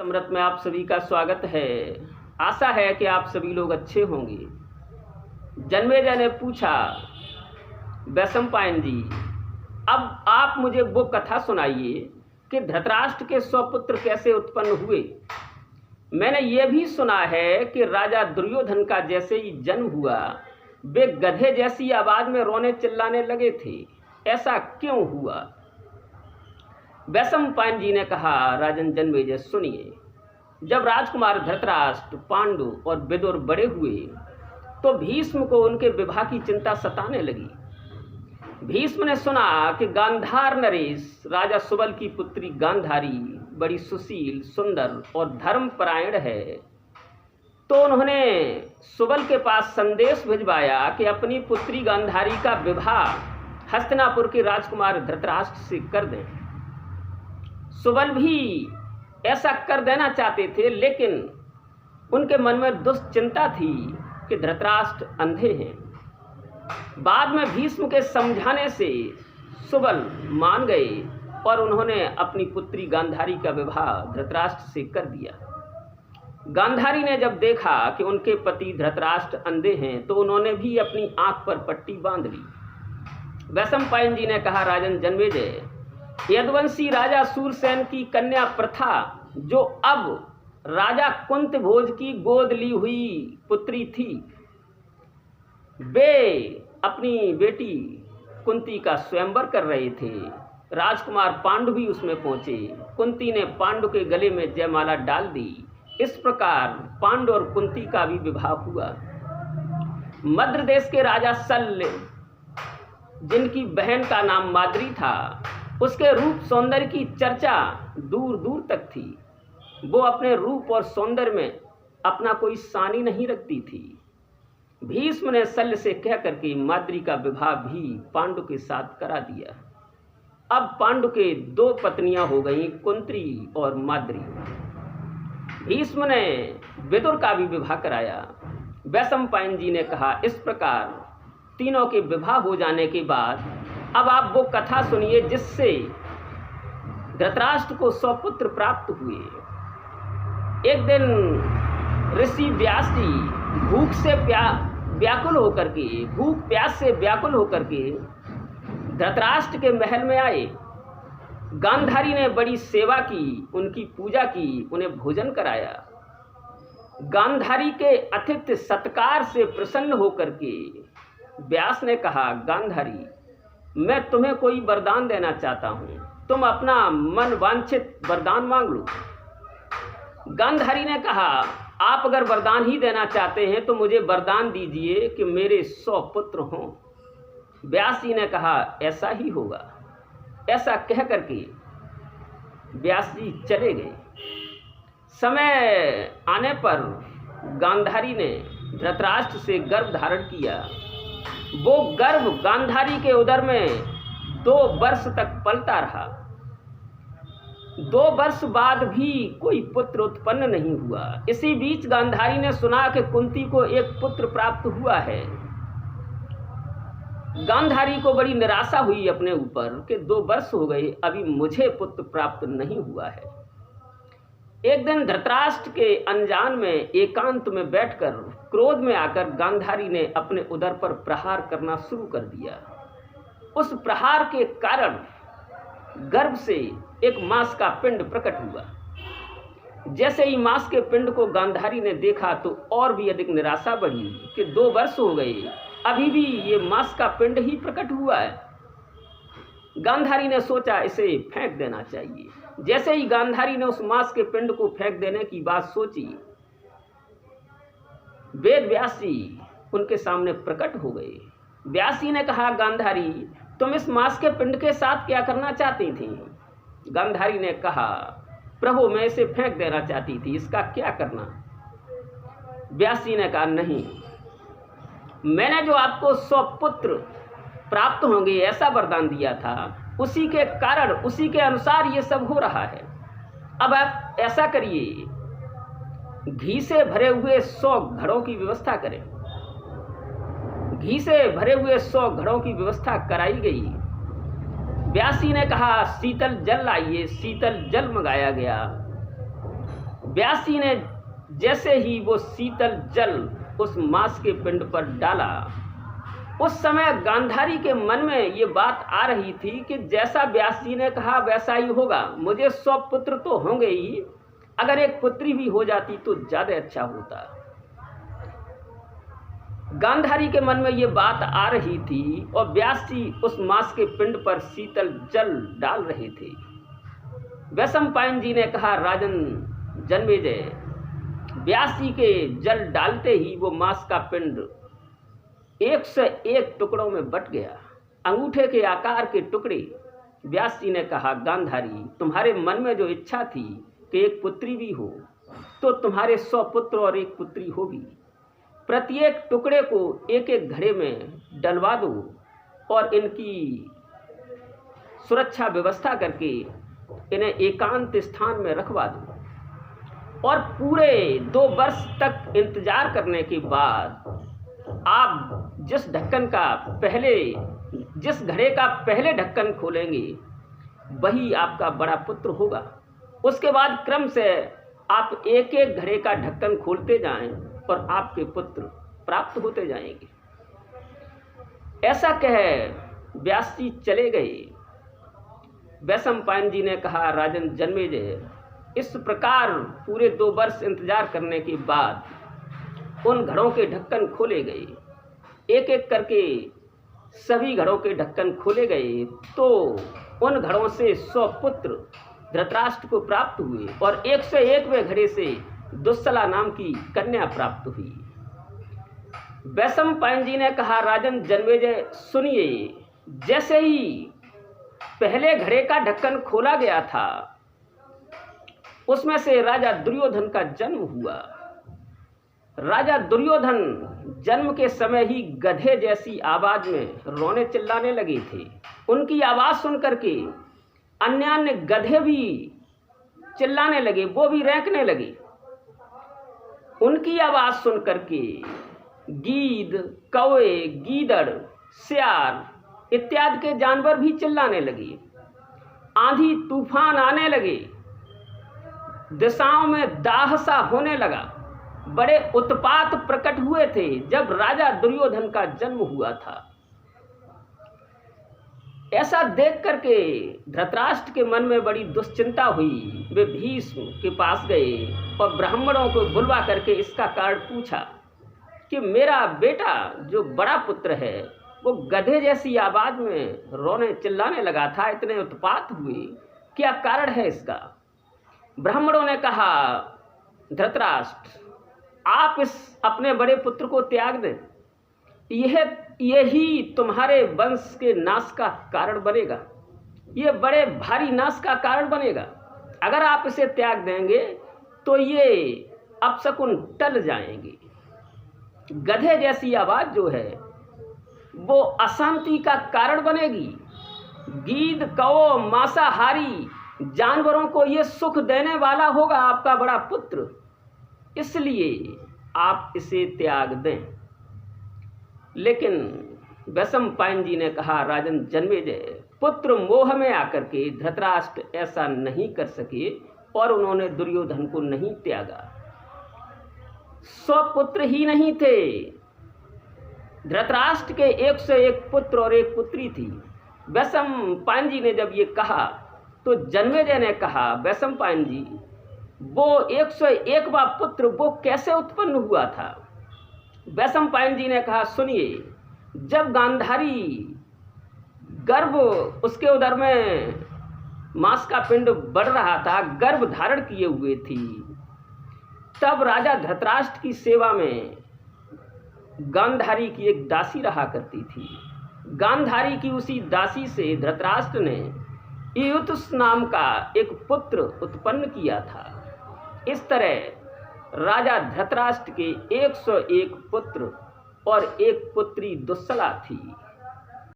समृत में आप सभी का स्वागत है। आशा है कि आप सभी लोग अच्छे होंगे। जन्मेजय ने पूछा, वैशंपायन जी, अब आप मुझे वो कथा सुनाइए कि धृतराष्ट्र के 100 पुत्र कैसे उत्पन्न हुए। मैंने ये भी सुना है कि राजा दुर्योधन का जैसे ही जन्म हुआ वे गधे जैसी आवाज में रोने चिल्लाने लगे थे, ऐसा क्यों हुआ? वैशंपायन जी ने कहा, राजन जन्मेजय सुनिए, जब राजकुमार धृतराष्ट्र, पांडु और विदुर बड़े हुए तो भीष्म को उनके विवाह की चिंता सताने लगी। भीष्म ने सुना कि गांधार नरेश राजा सुबल की पुत्री गांधारी बड़ी सुशील, सुंदर और धर्मपरायण है, तो उन्होंने सुबल के पास संदेश भिजवाया कि अपनी पुत्री गांधारी का विवाह हस्तिनापुर के राजकुमार धृतराष्ट्र से कर दें। सुबल भी ऐसा कर देना चाहते थे, लेकिन उनके मन में दुश्चिंता थी कि धृतराष्ट्र अंधे हैं। बाद में भीष्म के समझाने से सुबल मान गए और उन्होंने अपनी पुत्री गांधारी का विवाह धृतराष्ट्र से कर दिया। गांधारी ने जब देखा कि उनके पति धृतराष्ट्र अंधे हैं तो उन्होंने भी अपनी आंख पर पट्टी बांध ली। वैशंपायन जी ने कहा, राजन जन्मेजय, यदुवंशी राजा सूरसेन की कन्या प्रथा, जो अब राजा कुंत भोज की गोद ली हुई पुत्री थी, वे अपनी बेटी कुंती का स्वयंवर कर रहे थे। राजकुमार पांडु भी उसमें पहुंचे। कुंती ने पांडु के गले में जयमाला डाल दी। इस प्रकार पांडु और कुंती का भी विवाह हुआ। मद्र देश के राजा शल्य, जिनकी बहन का नाम माद्री था, उसके रूप सौंदर्य की चर्चा दूर दूर तक थी। वो अपने रूप और सौंदर्य में अपना कोई सानी नहीं रखती थी। भीष्म ने शल्य से कह करके माद्री का विवाह भी पांडु के साथ करा दिया। अब पांडु के 2 पत्नियां हो गईं, कुंती और माद्री। भीष्म ने विदुर का भी विवाह कराया। वैशंपायन जी ने कहा, इस प्रकार तीनों के विवाह हो जाने के बाद अब आप वो कथा सुनिए जिससे धृतराष्ट्र को 100 पुत्र प्राप्त हुए। एक दिन ऋषि व्यास जी भूख प्यास से व्याकुल होकर के धृतराष्ट्र के महल में आए। गांधारी ने बड़ी सेवा की, उनकी पूजा की, उन्हें भोजन कराया। गांधारी के अतिथि सत्कार से प्रसन्न होकर के व्यास ने कहा, गांधारी, मैं तुम्हें कोई वरदान देना चाहता हूँ, तुम अपना मन वांछित वरदान मांग लो। गांधारी ने कहा, आप अगर वरदान ही देना चाहते हैं तो मुझे वरदान दीजिए कि मेरे 100 पुत्र हों। व्यास जी ने कहा, ऐसा ही होगा। ऐसा कह करके व्यास जी चले गए। समय आने पर गांधारी ने धृतराष्ट्र से गर्भ धारण किया। वो गर्भ गांधारी के उदर में 2 वर्ष तक पलता रहा। 2 वर्ष बाद भी कोई पुत्र उत्पन्न नहीं हुआ। इसी बीच गांधारी ने सुना कि कुंती को एक पुत्र प्राप्त हुआ है। गांधारी को बड़ी निराशा हुई अपने ऊपर कि 2 वर्ष हो गए, अभी मुझे पुत्र प्राप्त नहीं हुआ है। एक दिन धृतराष्ट्र के अनजान में एकांत में बैठकर क्रोध में आकर गांधारी ने अपने उदर पर प्रहार करना शुरू कर दिया। उस प्रहार के कारण गर्भ से एक मांस का पिंड प्रकट हुआ। जैसे ही मांस के पिंड को गांधारी ने देखा तो और भी अधिक निराशा बढ़ी कि 2 वर्ष हो गए, अभी भी ये मांस का पिंड ही प्रकट हुआ है। गांधारी ने सोचा इसे फेंक देना चाहिए। जैसे ही गांधारी ने उस मांस के पिंड को फेंक देने की बात सोची, वेद व्यास जी उनके सामने प्रकट हो गए। व्यास जी ने कहा, गांधारी, तुम इस मांस के पिंड के साथ क्या करना चाहती थी? गांधारी ने कहा, प्रभु, मैं इसे फेंक देना चाहती थी, इसका क्या करना? व्यास जी ने कहा, नहीं, मैंने जो आपको 100 पुत्र प्राप्त होंगे ऐसा वरदान दिया था, उसी के कारण, उसी के अनुसार ये सब हो रहा है। अब आप ऐसा करिए, घी से भरे हुए 100 घड़ों की व्यवस्था करें। घी से भरे हुए 100 घड़ों की व्यवस्था कराई गई। व्यास जी ने कहा, शीतल जल लाइए। शीतल जल मंगाया गया। व्यास जी ने जैसे ही वो शीतल जल उस मांस के पिंड पर डाला, उस समय गांधारी के मन में ये बात आ रही थी कि जैसा व्यास जी ने कहा वैसा ही होगा। मुझे 100 पुत्र तो होंगे ही, अगर एक पुत्री भी हो जाती तो ज्यादा अच्छा होता। गांधारी के मन में ये बात आ रही थी और व्यास जी उस मांस के पिंड पर शीतल जल डाल रहे थे। वैशंपायन जी ने कहा, राजन जन्मेजय, व्यास जी के जल डालते ही वो मांस का पिंड 1 से 1 टुकड़ों में बट गया, अंगूठे के आकार के टुकड़े। व्यास जी ने कहा, गांधारी, तुम्हारे मन में जो इच्छा थी कि एक पुत्री भी हो, तो तुम्हारे 100 पुत्र और एक पुत्री होगी। प्रत्येक टुकड़े को एक एक घड़े में डलवा दो और इनकी सुरक्षा व्यवस्था करके इन्हें एकांत स्थान में रखवा दो और पूरे 2 वर्ष तक इंतजार करने के बाद आप जिस घड़े का पहले ढक्कन खोलेंगे वही आपका बड़ा पुत्र होगा। उसके बाद क्रम से आप एक एक घड़े का ढक्कन खोलते जाएं और आपके पुत्र प्राप्त होते जाएंगे। ऐसा कह व्यास जी चले गए। वैशंपायन जी ने कहा, राजन जन्मेजय, इस प्रकार पूरे 2 वर्ष इंतजार करने के बाद उन घड़ों के ढक्कन खोले गए। एक एक करके सभी घड़ों के ढक्कन खोले गए तो उन घड़ों से 100 पुत्र धृतराष्ट्र को प्राप्त हुए और 101वें घड़े से दुस्सला नाम की कन्या प्राप्त हुई। वैशंपायन जी ने कहा, राजन जन्मेजय सुनिए, जैसे ही पहले घड़े का ढक्कन खोला गया था उसमें से राजा दुर्योधन का जन्म हुआ। राजा दुर्योधन जन्म के समय ही गधे जैसी आवाज में रोने चिल्लाने लगे थे। उनकी आवाज सुनकर के अन्य गधे भी चिल्लाने लगे, वो भी रेंकने लगे। उनकी आवाज सुनकर के गीद, कौवे, गीदड़, सियार इत्यादि के जानवर भी चिल्लाने लगे। आंधी तूफान आने लगे, दिशाओं में दाह सा होने लगा। बड़े उत्पात प्रकट हुए थे जब राजा दुर्योधन का जन्म हुआ था। ऐसा देख करके धृतराष्ट्र के मन में बड़ी दुश्चिंता हुई। वे भीष्म के पास गए और ब्राह्मणों को बुलवा करके इसका कारण पूछा कि मेरा बेटा जो बड़ा पुत्र है वो गधे जैसी आवाज में रोने चिल्लाने लगा था, इतने उत्पात हुए, क्या कारण है इसका? ब्राह्मणों ने कहा, धृतराष्ट्र, आप इस अपने बड़े पुत्र को त्याग दें, यही तुम्हारे वंश के नाश का कारण बनेगा, ये बड़े भारी नाश का कारण बनेगा। अगर आप इसे त्याग देंगे तो ये अपशकुन टल जाएंगे। गधे जैसी आवाज जो है वो अशांति का कारण बनेगी। गीद, कौ, मांसाहारी जानवरों को ये सुख देने वाला होगा आपका बड़ा पुत्र, इसलिए आप इसे त्याग दें। लेकिन वैशंपायन जी ने कहा, राजन जन्मेजय, पुत्र मोह में आकर के धृतराष्ट्र ऐसा नहीं कर सके और उन्होंने दुर्योधन को नहीं त्यागा। 100 पुत्र ही नहीं थे, धृतराष्ट्र के 101 पुत्र और एक पुत्री थी। वैशंपायन जी ने जब ये कहा तो जन्मेजय ने कहा, वैशंपायन जी, वो 101वां पुत्र वो कैसे उत्पन्न हुआ था? वैशंपायन जी ने कहा, सुनिए, जब गांधारी गर्भ उसके उदर में मांस का पिंड बढ़ रहा था, गर्भ धारण किए हुए थी, तब राजा धृतराष्ट्र की सेवा में गांधारी की एक दासी रहा करती थी। गांधारी की उसी दासी से धृतराष्ट्र ने युयुत्स नाम का एक पुत्र उत्पन्न किया था। इस तरह राजा धृतराष्ट्र के 101 पुत्र और एक पुत्री दुस्सला थी।